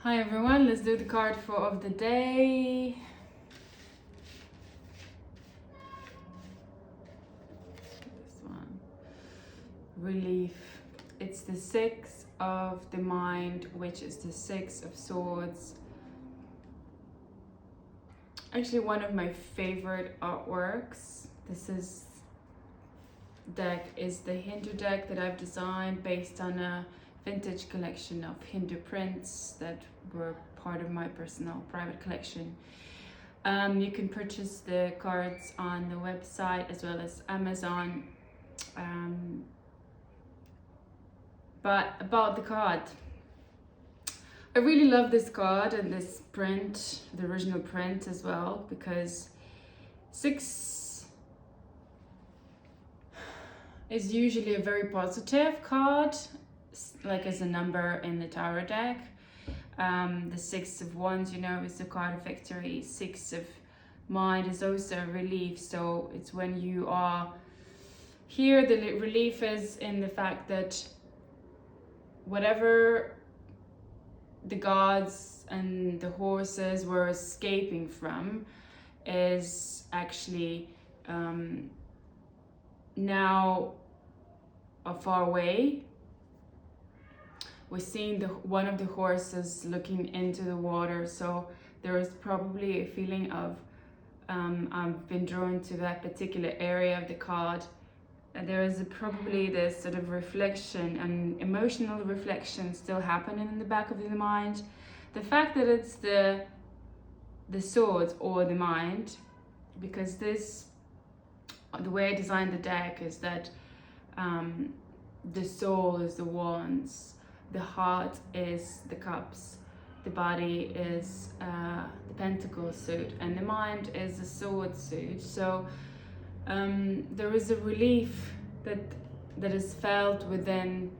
Hi everyone, let's do the card of the day. This one. Relief. It's the Six of the Mind, which is the Six of Swords. Actually, one of my favorite artworks. This deck is the Hindu deck that I've designed based on a vintage collection of Hindu prints that were part of my personal private collection. You can purchase the cards on the website as well as Amazon. But about the card, I really love this card and this print, the original print as well, because 6 is usually a very positive card, like as a number in the tarot deck. The 6 of Wands, you know, is the card of victory. 6 of Mind is also a relief. So it's when you are here, the relief is in the fact that whatever the gods and the horses were escaping from is actually now far away. We're seeing one of the horses looking into the water, so there is probably a feeling of I've been drawn to that particular area of the card. There is probably this sort of reflection and emotional reflection still happening in the back of the mind. The fact that it's the swords or the mind, because the way I designed the deck is that the soul is the wands, the heart is the cups, the body is the pentacle suit, and the mind is the sword suit. So there is a relief that is felt within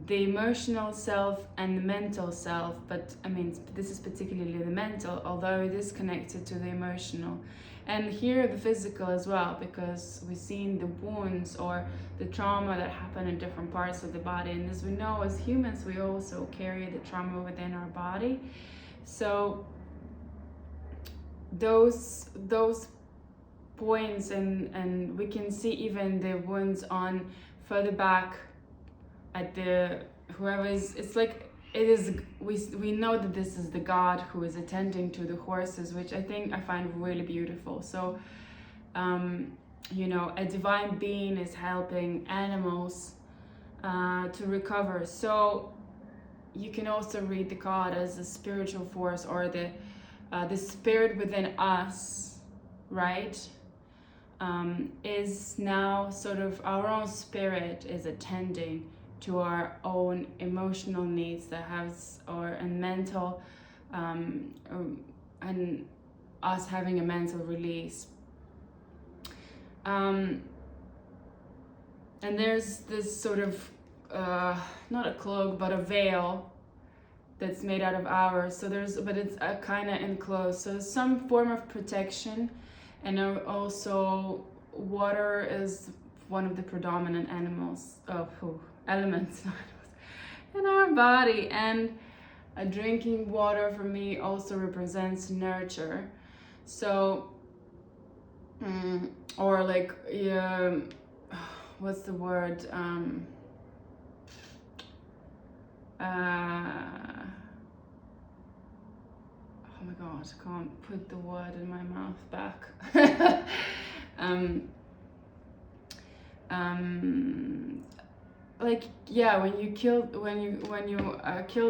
the emotional self and the mental self, but I mean this is particularly the mental, although it is connected to the emotional, and here the physical as well, because we've seen the wounds or the trauma that happen in different parts of the body, and as we know as humans we also carry the trauma within our body. So those points, and we can see even the wounds on further back at the whoever is, it's like it is, we know that this is the god who is attending to the horses, which I find really beautiful. So you know, a divine being is helping animals to recover. So you can also read the card as a spiritual force, or the spirit within us, right? Is now sort of our own spirit is attending to our own emotional needs that has, and mental, and us having a mental release. And there's this sort of not a cloak but a veil that's made out of ours. So but it's kind of enclosed. So some form of protection. And also, water is one of the predominant elements in our body, and drinking water for me also represents nurture. So, or like, what's the word? Oh my god, I can't put the word in my mouth back. Like, yeah, when you kill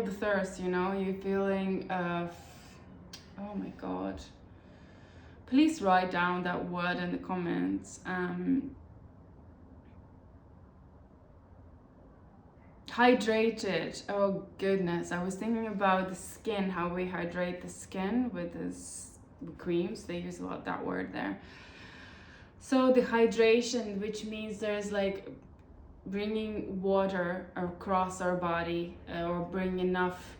the thirst, you know, you're feeling oh my god. Please write down that word in the comments. Hydrated. Oh goodness, I was thinking about the skin, how we hydrate the skin with creams. They use a lot that word there. So the hydration, which means there's like bringing water across our body, or bring enough.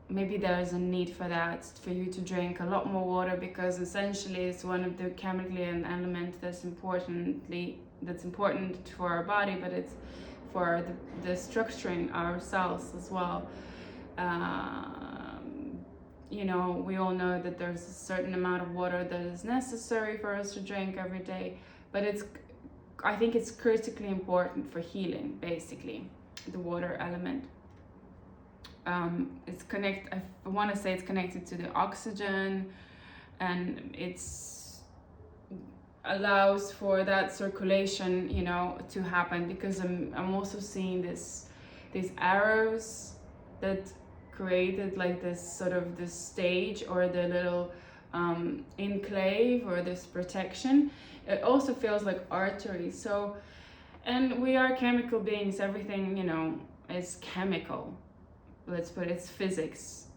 Maybe there's a need for that, for you to drink a lot more water, because essentially it's one of the chemical element that's important for our body, but it's for the structuring our cells as well. you know, we all know that there's a certain amount of water that is necessary for us to drink every day, but I think it's critically important for healing, basically, the water element. I want to say it's connected to the oxygen, and it's allows for that circulation, you know, to happen, because I'm also seeing these arrows that created like this sort of this stage, or the little enclave, or this protection. It also feels like arteries. So, and we are chemical beings, everything, you know, is chemical. Let's put it, it's physics.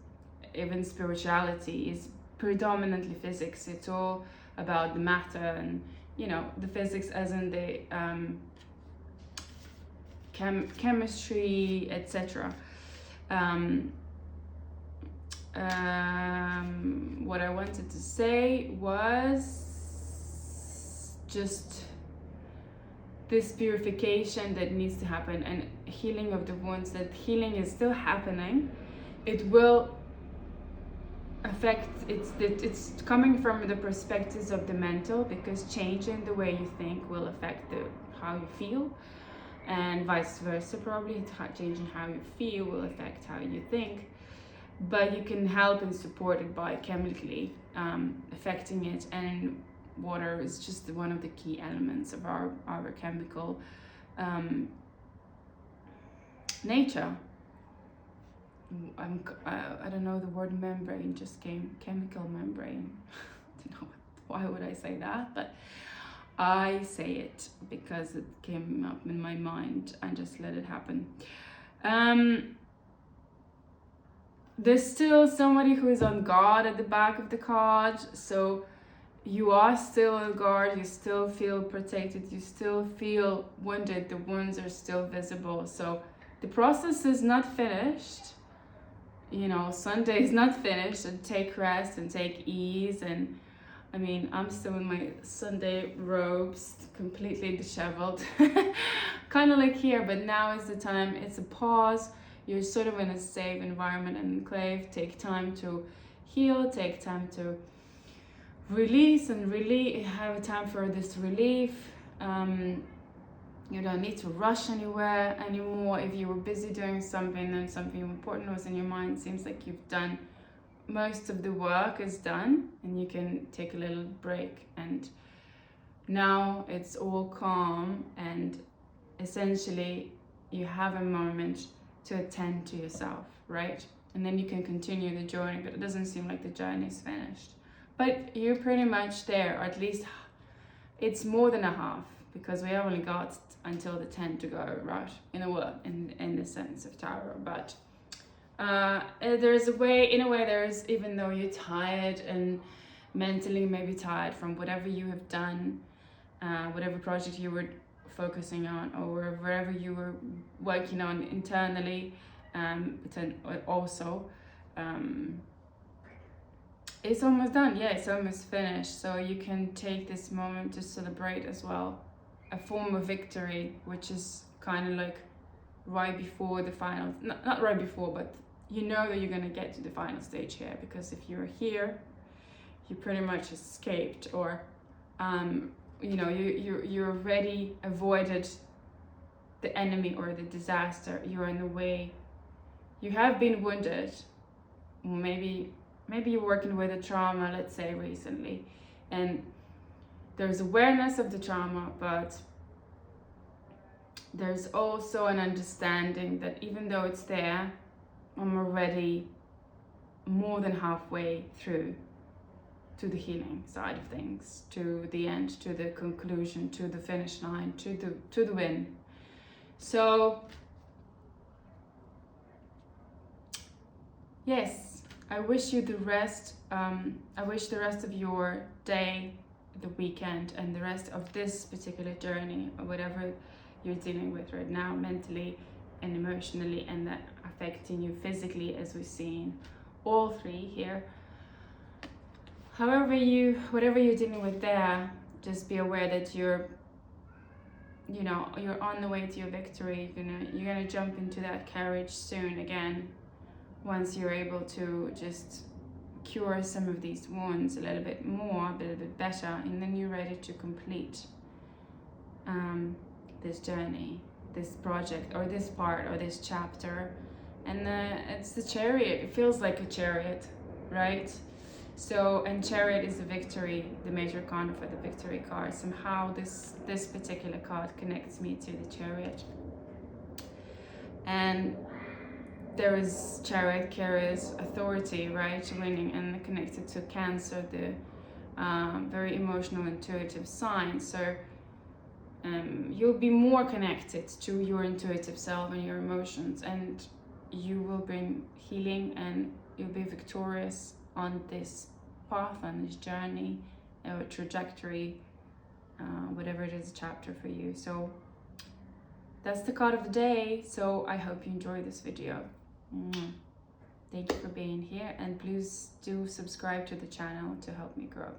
Even spirituality is predominantly physics. It's all about the matter, and, you know, the physics as in the chemistry, etc. What I wanted to say was just this purification that needs to happen, and healing of the wounds. That healing is still happening. It will affect, it's coming from the perspectives of the mental, because changing the way you think will affect how you feel, and vice versa. Probably changing how you feel will affect how you think, but you can help and support it by chemically affecting it. And water is just one of the key elements of our chemical nature. I don't know, the word membrane just came, chemical membrane. I don't know why would I say that, but I say it because it came up in my mind, and just let it happen. There's still somebody who is on guard at the back of the card, so you are still on guard, you still feel protected, you still feel wounded, the wounds are still visible. So the process is not finished. You know, Sunday is not finished, and take rest and take ease. And I mean, I'm still in my Sunday robes, completely disheveled, kind of like here, but now is the time, it's a pause. You're sort of in a safe environment and enclave. Take time to heal, take time to release, and really have a time for this relief. You don't need to rush anywhere anymore. If you were busy doing something and something important was in your mind, it seems like you've done most of the work is done, and you can take a little break. And now it's all calm, and essentially you have a moment to attend to yourself, right? And then you can continue the journey, but it doesn't seem like the journey is finished. But you're pretty much there, or at least it's more than a half, because we have only got until the 10 to go, right? In the sense of tarot. But there's a way, in a way, there's, even though you're tired and mentally maybe tired from whatever you have done, whatever project you were focusing on, or wherever you were working on internally, also, it's almost done. Yeah, it's almost finished. So you can take this moment to celebrate as well, a form of victory, which is kind of like right before the final, not right before, but you know that you're going to get to the final stage here, because if you're here, you pretty much escaped, or you know, you already avoided the enemy or the disaster. You're in the way. You have been wounded. Maybe you're working with a trauma, let's say, recently, and there's awareness of the trauma, but there's also an understanding that even though it's there, I'm already more than halfway through to the healing side of things, to the end, to the conclusion, to the finish line, to the win. So yes, I wish you the rest. I wish the rest of your day, the weekend, and the rest of this particular journey, or whatever you're dealing with right now, mentally and emotionally, and that affecting you physically, as we've seen all three here. Whatever you're dealing with there, just be aware that you're on the way to your victory. You're gonna jump into that carriage soon again, once you're able to just cure some of these wounds a little bit more, a little bit better, and then you're ready to complete this journey, this project, or this part, or this chapter. And it's the Chariot. It feels like a chariot, right? So, and Chariot is the victory, the major arcana for the victory card. Somehow this particular card connects me to the Chariot. And there is Chariot carries authority, right? Winning, and connected to Cancer, the very emotional, intuitive sign. So you'll be more connected to your intuitive self and your emotions, and you will bring healing, and you'll be victorious on this path, on this journey, or trajectory, whatever it is, a chapter for you. So that's the card of the day. So I hope you enjoyed this video. Thank you for being here, and please do subscribe to the channel to help me grow.